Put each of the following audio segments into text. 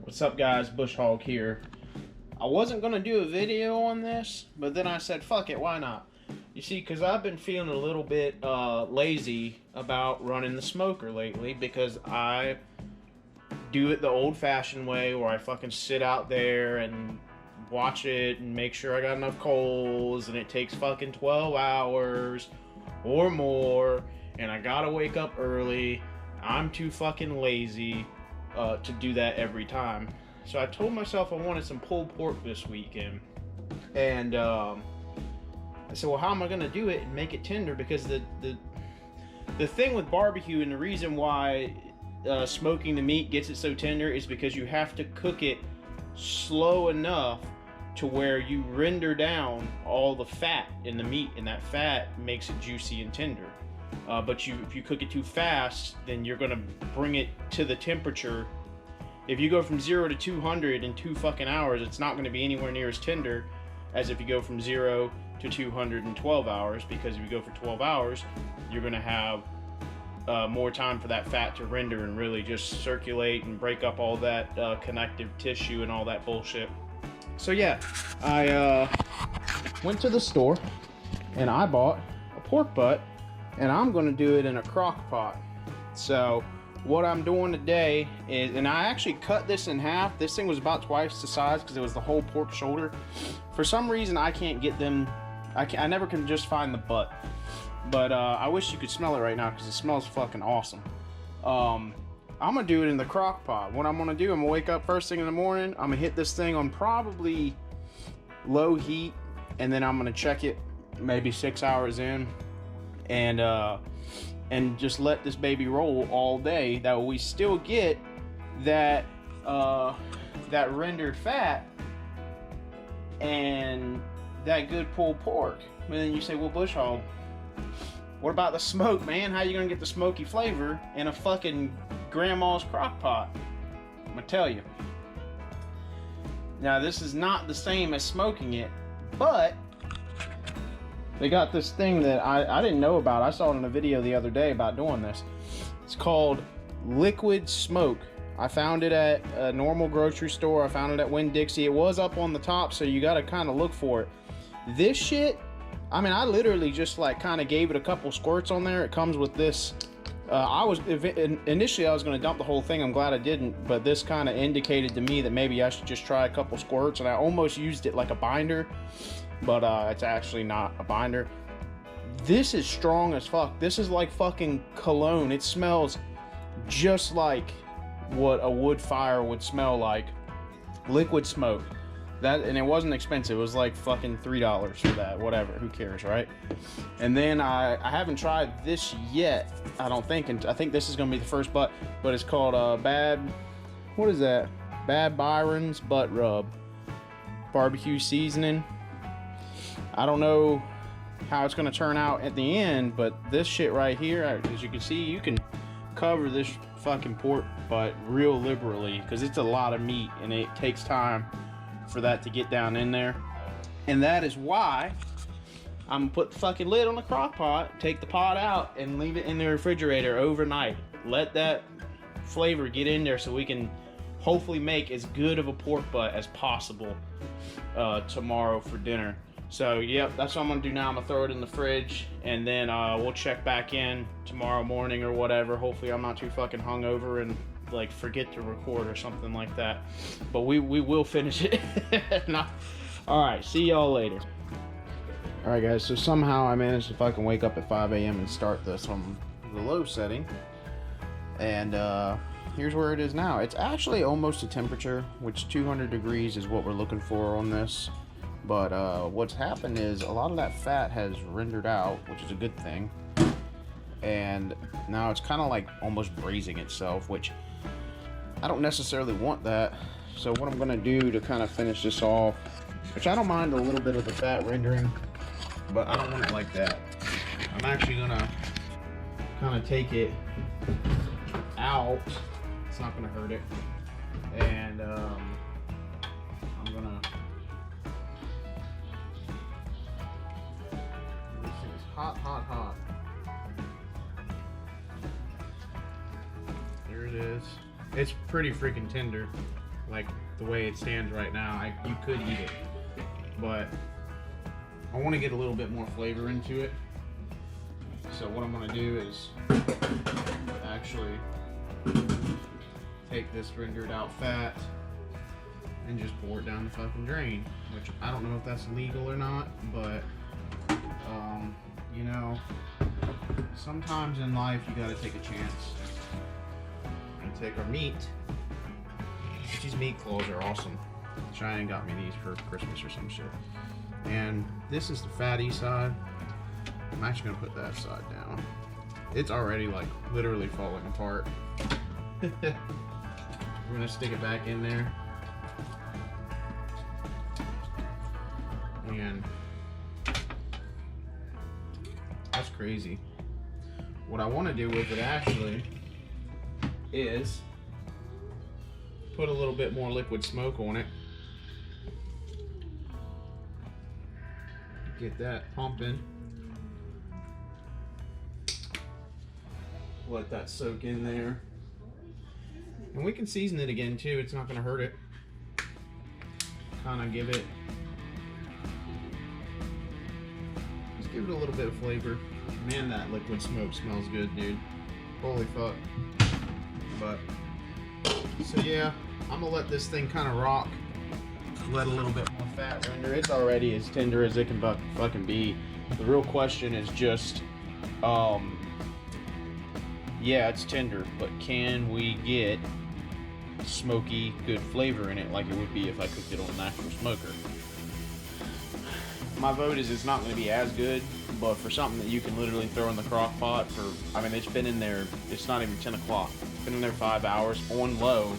What's up, guys? Bush Hog here. I wasn't gonna do a video on this, but then I said, fuck it, why not? You see, because I've been feeling a little bit lazy about running the smoker lately, because I do it the old-fashioned way, where I fucking sit out there and watch it and make sure I got enough coals, and it takes fucking 12 hours or more, and I gotta wake up early. I'm too fucking lazy to do that every time. So I told myself I wanted some pulled pork this weekend, and I said, well, how am I gonna do it and make it tender? Because the thing with barbecue, and the reason why smoking the meat gets it so tender, is because you have to cook it slow enough to where you render down all the fat in the meat, and that fat makes it juicy and tender. But if you cook it too fast, then you're gonna bring it to the temperature. If you go from 0 to 200 in 2 fucking hours, it's not gonna be anywhere near as tender as if you go from 0 to 200 in 12 hours, because if you go for 12 hours, you're gonna have more time for that fat to render and really just circulate and break up all that connective tissue and all that bullshit. So yeah, I went to the store and I bought a pork butt, and I'm gonna do it in a crock pot. So what I'm doing today is, and I actually cut this in half. This thing was about twice the size because it was the whole pork shoulder. For some reason, I can't get them. I never can just find the butt. But I wish you could smell it right now, because it smells fucking awesome. I'm gonna do it in the crock pot. What I'm gonna do, I'm gonna wake up first thing in the morning. I'm gonna hit this thing on probably low heat, and then I'm gonna check it maybe 6 hours in, and just let this baby roll all day. That way we still get that that rendered fat and that good pulled pork. And then you say, well, Bush Hog, what about the smoke, man? How you gonna get the smoky flavor in a fucking grandma's crock pot? I'm gonna tell you. Now, this is not the same as smoking it, but they got this thing that I didn't know about. I saw it in a video the other day about doing this. It's called liquid smoke. I found it at a normal grocery store. I found it at Winn-Dixie. It was up on the top, so you gotta kind of look for it. This shit, I mean, I literally just like kind of gave it a couple squirts on there. It comes with this. Initially I was gonna dump the whole thing. I'm glad I didn't, but this kind of indicated to me that maybe I should just try a couple squirts, and I almost used it like a binder, but it's actually not a binder. This is strong as fuck. This is like fucking cologne. It smells just like what a wood fire would smell like. Liquid smoke. That, and it wasn't expensive. It was like fucking $3 for that. Whatever, who cares, right? And then I haven't tried this yet, I don't think, and I think this is gonna be the first butt, but it's called what is that? Bad Byron's butt rub, barbecue seasoning. I don't know how it's gonna turn out at the end, but this shit right here, as you can see, you can cover this fucking pork butt real liberally, because it's a lot of meat and it takes time for that to get down in there. And that is why I'm gonna put the fucking lid on the crock pot, take the pot out, and leave it in the refrigerator overnight. Let that flavor get in there so we can hopefully make as good of a pork butt as possible tomorrow for dinner. So yep, that's what I'm gonna do now. I'm gonna throw it in the fridge, and then we'll check back in tomorrow morning or whatever. Hopefully I'm not too fucking hungover and like forget to record or something like that. But we will finish it. All right, see y'all later. All right, guys. So somehow I managed to fucking wake up at 5 a.m. and start this on the low setting, and here's where it is now. It's actually almost a temperature, which 200 degrees is what we're looking for on this. But what's happened is a lot of that fat has rendered out, which is a good thing. And now it's kind of like almost braising itself, which I don't necessarily want that. So what I'm going to do to kind of finish this off, which I don't mind a little bit of the fat rendering, but I don't want it like that. I'm actually going to kind of take it out. It's not going to hurt it. And I'm going to... This thing is hot, hot, hot. There it is. It's pretty freaking tender. like the way it stands right now, you could eat it, but I want to get a little bit more flavor into it. So what I'm gonna do is actually take this rendered out fat and just pour it down the fucking drain, which I don't know if that's legal or not, but you know, sometimes in life you gotta take a chance. I'm gonna take our meat. These meat claws are awesome. Cheyenne got me these for Christmas or some shit. And this is the fatty side. I'm actually gonna put that side down. It's already like literally falling apart. We're gonna stick it back in there. And that's crazy. What I want to do with it actually is put a little bit more liquid smoke on it. Get that pumping. Let that soak in there. And we can season it again too, it's not going to hurt it. Kind of give it, just give it a little bit of flavor. Man, that liquid smoke smells good, dude. Holy fuck. But, so yeah, I'm going to let this thing kind of rock. Let a little bit more fat render. It's already as tender as it can fucking be. The real question is just, yeah, it's tender, but can we get smoky, good flavor in it like it would be if I cooked it on an actual smoker? My vote is it's not going to be as good, but for something that you can literally throw in the crock pot for, I mean, it's been in there, it's not even 10 o'clock. It's been in there 5 hours on low,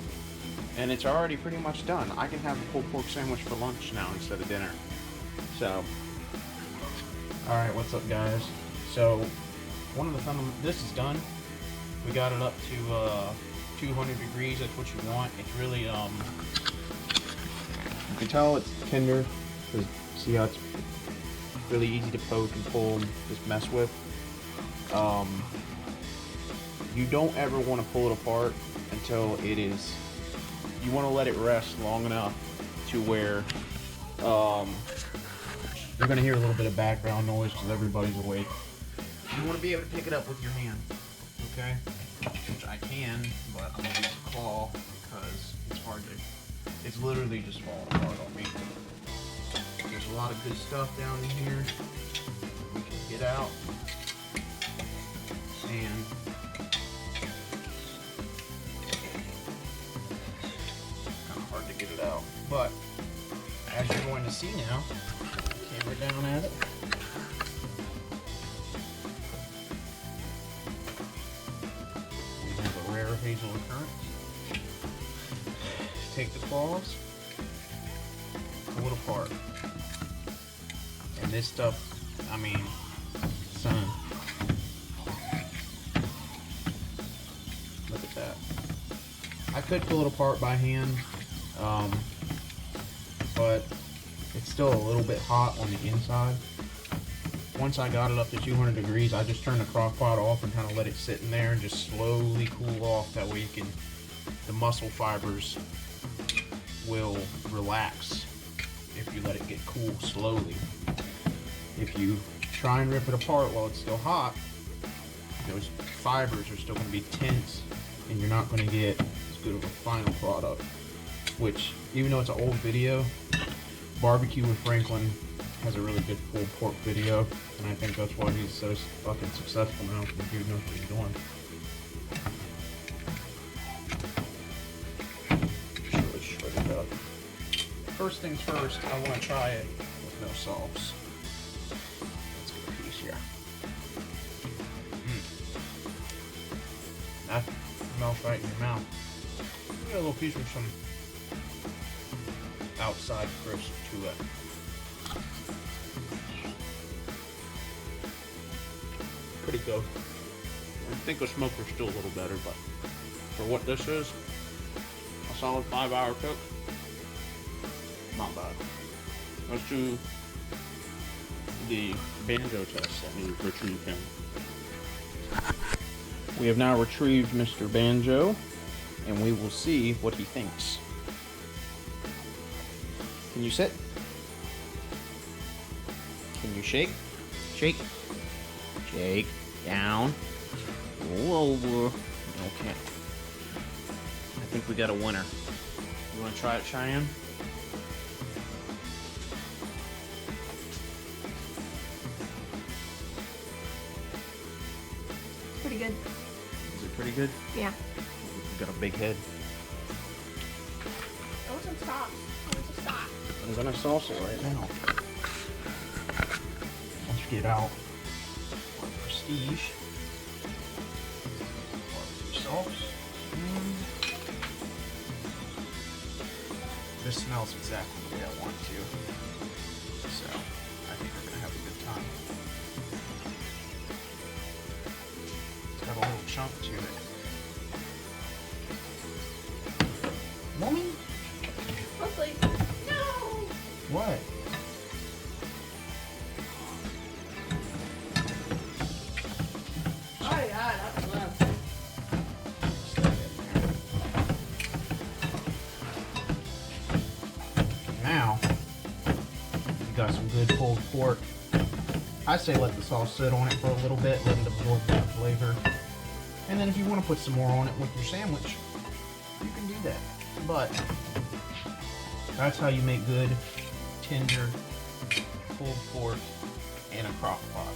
and it's already pretty much done. I can have a pulled pork sandwich for lunch now instead of dinner. So, alright, what's up, guys? So, one of the this is done. We got it up to 200 degrees. That's what you want. It's really you can tell it's tender because see how it's really easy to poke and pull and just mess with. You don't ever want to pull it apart until it is, you want to let it rest long enough to where you're going to hear a little bit of background noise because everybody's awake. You want to be able to pick it up with your hand, okay? Which I can, but I'm going to use a claw because it's hard to, it's literally just falling apart on me. There's a lot of good stuff down in here we can get out, and kind of hard to get it out. But as you're going to see now, camera down at it. We have a rare hazel occurrence. Take the claws, pull it apart. And this stuff, I mean, son, look at that. I could pull it apart by hand, but it's still a little bit hot on the inside. Once I got it up to 200 degrees, I just turned the crock pot off and kind of let it sit in there and just slowly cool off. That way you can, the muscle fibers will relax if you let it get cool slowly. If you try and rip it apart while it's still hot, those fibers are still going to be tense and you're not going to get as good of a final product. Which, even though it's an old video, Barbecue with Franklin has a really good pulled pork video, and I think that's why he's so fucking successful now, because the dude knows what he's doing. Just really shred it up. First things first, I want to try it with no sauce. Let's get a piece here. That melts right in your mouth. Get a little piece with some outside crisp to it. Pretty good. I think a smoker's still a little better, but for what this is, a solid 5-hour cook, not bad. Let's do the banjo test. Let me retrieve him. We have now retrieved Mr. Banjo, and we will see what he thinks. Can you sit? Can you shake? Shake. Shake. Down. Roll over. Okay. I think we got a winner. You want to try it, Cheyenne? Pretty good. Is it pretty good? Yeah. We've got a big head. I want some sauce. I want some sauce. I'm gonna sauce it right now. Let's get out our prestige. Barbecue sauce. This smells exactly the way I want it to. So, I think we're gonna have a good time. It's got a little chunk to it. Mommy? Mostly. No! What? Oh yeah, that's love. Now, you got some good pulled pork. I say let the sauce sit on it for a little bit, let it absorb that flavor. And then if you want to put some more on it with your sandwich, you can do that. But that's how you make good, tender, pulled pork in a crock pot.